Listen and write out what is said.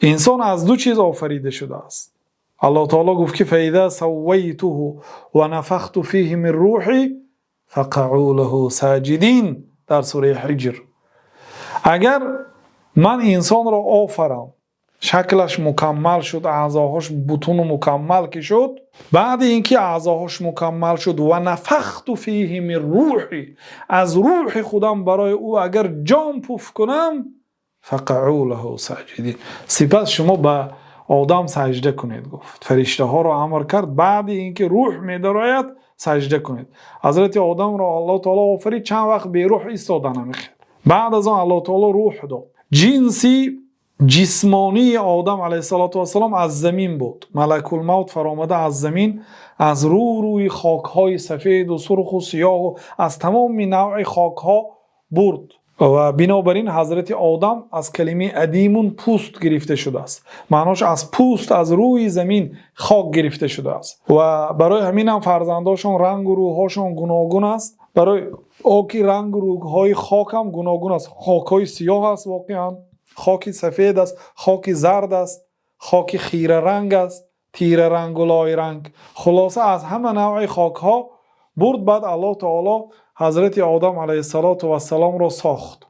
انسان از دو چیز آفریده شده است. الله تعالی گفت که فاذا سویته و نفخت فیه من روحی فقعوا له ساجدین در سوره حجر. اگر من انسان را آفرم، شکلش مکمل شد، اعضاهاش بطون مکمل که شد، بعد اینکه اعضاهاش مکمل شد و نفخت فیه من روحی، از روح خودم برای او اگر جان پوف کنم، فقعوا له ساجدین، سپس شما به آدم سجده کنید. گفت فرشته ها را امر کرد بعد اینکه روح می درآید سجده کنید. حضرت آدم را الله تعالی آفرید، چند وقت بی روح ایستاده نمیخواد. بعد از آن الله تعالی روح داد. جنسی جسمانی آدم علیه السلام از زمین بود. ملک الموت فرامده از زمین، از روی خاکهای سفید و سرخ و سیاه و از تمام نوع خاکها برد و بنابراین حضرت آدم از کلمه ادیمون پوست گرفته شده است. معناش از پوست، از روی زمین خاک گرفته شده است و برای همین هم فرزنداشون رنگ و روحاشون گوناگون است. برای آکی رنگ و روحهای خاک هم گوناگون است. خاکهای سیاه است، واقعا خاکی سفید است، خاکی زرد است، خاکی خیره رنگ است، تیره رنگ و لای رنگ. خلاصه از همه نوع خاک ها برد. بعد الله تعالی حضرت آدم علیه السلام را ساخت.